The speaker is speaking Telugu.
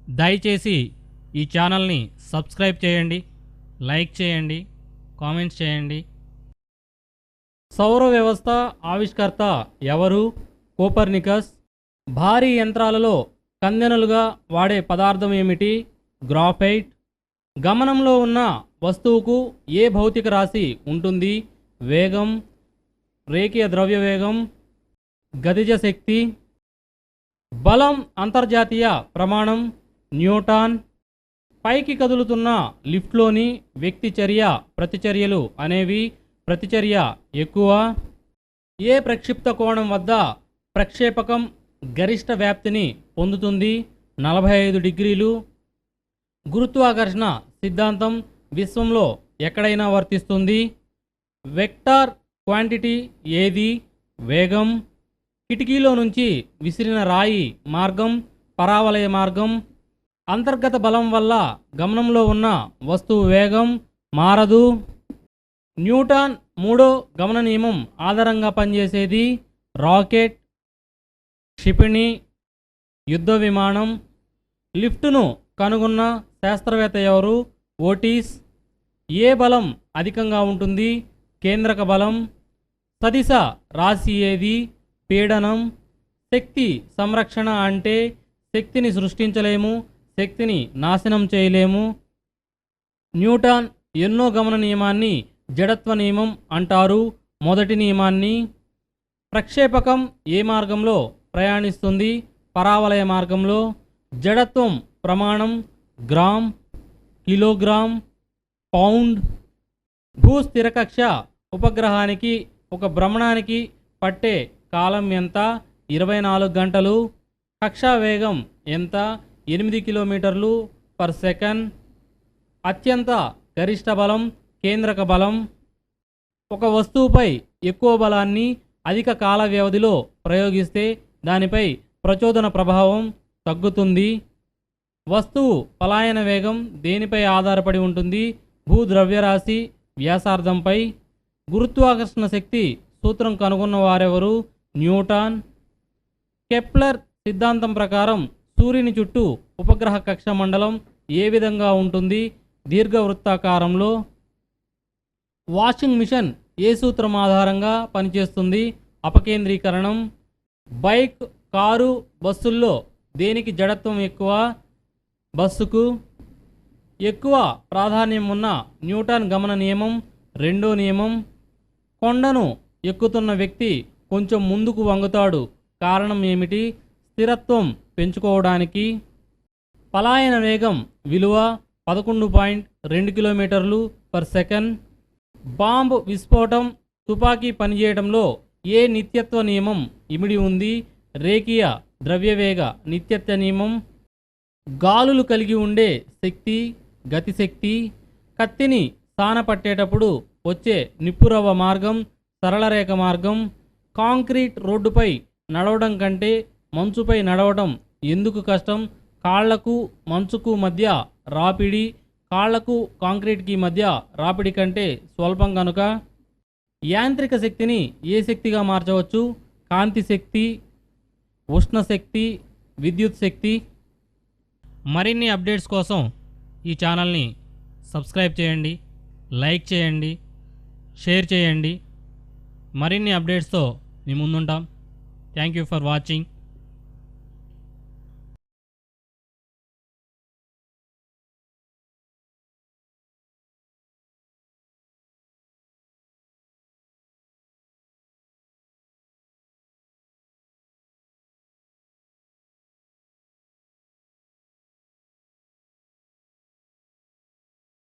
దయచేసి ఈ ఛానల్ని సబ్స్క్రైబ్ చేయండి, లైక్ చేయండి, కామెంట్స్ చేయండి. సౌర వ్యవస్థ ఆవిష్కర్త ఎవరు? కోపర్నికస్. భారీ యంత్రాలలో కందెనలుగా వాడే పదార్థం ఏమిటి? గ్రాఫైట్. గమనంలో ఉన్న వస్తువుకు ఏ భౌతిక రాశి ఉంటుంది? వేగం, రేఖీయ ద్రవ్యవేగం, గతిజ శక్తి. బలం అంతర్జాతీయ ప్రమాణం న్యూటాన్. పైకి కదులుతున్న లిఫ్ట్లోని వ్యక్తి చర్య, ప్రతిచర్యలు అనేవి ప్రతిచర్య ఎక్కువ. ఏ ప్రక్షిప్త కోణం వద్ద ప్రక్షేపకం గరిష్ట వ్యాప్తిని పొందుతుంది? 45 డిగ్రీలు. గురుత్వాకర్షణ సిద్ధాంతం విశ్వంలో ఎక్కడైనా వర్తిస్తుంది? వెక్టార్ క్వాంటిటీ ఏది? వేగం. కిటికీలో నుంచి విసిరిన రాయి మార్గం పరావలయ మార్గం. అంతర్గత బలం వల్ల గమనంలో ఉన్న వస్తువు వేగం మారదు. న్యూటన్ మూడో గమన నియమం ఆధారంగా పనిచేసేది రాకెట్, క్షిపణి, యుద్ధ విమానం. లిఫ్టును కనుగొన్న శాస్త్రవేత్త ఎవరు? ఓటిస్. ఏ బలం అధికంగా ఉంటుంది? కేంద్రక బలం. సదిశ రాశి ఏది? పీడనం. శక్తి సంరక్షణ అంటే శక్తిని సృష్టించలేము, శక్తిని నాశనం చేయలేము. న్యూటన్ ఎన్నో గమన నియమాన్ని జడత్వ నియమం అంటారు. మొదటి నియమాన్ని. ప్రక్షేపకం ఏ మార్గంలో ప్రయాణిస్తుంది? పరావలయ మార్గంలో. జడత్వం ప్రమాణం గ్రామ్, కిలోగ్రామ్, పౌండ్. భూస్థిరకక్ష ఉపగ్రహానికి ఒక భ్రమణానికి పట్టే కాలం ఎంత? 24 గంటలు. కక్షా వేగం ఎంత? 8 కిలోమీటర్లు పర్ సెకండ్. అత్యంత గరిష్ట బలం కేంద్రక బలం. ఒక వస్తువుపై ఎక్కువ బలాన్ని అధిక కాల వ్యవధిలో ప్రయోగిస్తే దానిపై ప్రచోదన ప్రభావం తగ్గుతుంది. వస్తువు పలాయన వేగం దేనిపై ఆధారపడి ఉంటుంది? భూద్రవ్యరాశి వ్యాసార్థంపై. గురుత్వాకర్షణ శక్తి సూత్రం కనుగొన్న వారెవరు? న్యూటన్. కెప్లర్ సిద్ధాంతం ప్రకారం సూర్యుని చుట్టూ ఉపగ్రహ కక్ష మండలం ఏ విధంగా ఉంటుంది? దీర్ఘవృత్తాకారంలో. వాషింగ్ మిషన్ ఏ సూత్రం ఆధారంగా పనిచేస్తుంది? అపకేంద్రీకరణం. బైక్, కారు, బస్సుల్లో దేనికి జడత్వం ఎక్కువ? బస్సుకు. ఎక్కువ ప్రాధాన్యం ఉన్న న్యూటన్ గమన నియమం రెండో నియమం. కొండను ఎక్కుతున్న వ్యక్తి కొంచెం ముందుకు వంగుతాడు. కారణం ఏమిటి? స్థిరత్వం పెంచుకోవడానికి. పలాయన వేగం విలువ 11.2 కిలోమీటర్లు పర్ సెకండ్. బాంబు విస్ఫోటం, తుపాకీ పనిచేయడంలో ఏ నిత్యత్వ నియమం ఇమిడి ఉంది? రేఖీయ ద్రవ్యవేగ నిత్యత్వ నియమం. గాలులు కలిగి ఉండే శక్తి గతిశక్తి. కత్తిని సాన పట్టేటప్పుడు వచ్చే నిప్పురవ్వ మార్గం సరళరేఖ మార్గం. కాంక్రీట్ రోడ్డుపై నడవడం కంటే మంచుపై నడవడం ఎందుకు కష్టం? కాళ్లకు మంచుకు మధ్య రాపిడి, కాళ్లకు కాంక్రీట్కి మధ్య రాపిడి కంటే స్వల్పం కనుక. యాంత్రిక శక్తిని ఏ శక్తిగా మార్చవచ్చు? కాంతి శక్తి, ఉష్ణశక్తి, విద్యుత్ శక్తి. మరిన్ని అప్డేట్స్ కోసం ఈ ఛానల్ని సబ్స్క్రైబ్ చేయండి, లైక్ చేయండి, షేర్ చేయండి. మరిన్ని అప్డేట్స్తో మీ ముందుంటాం. Thank you for watching.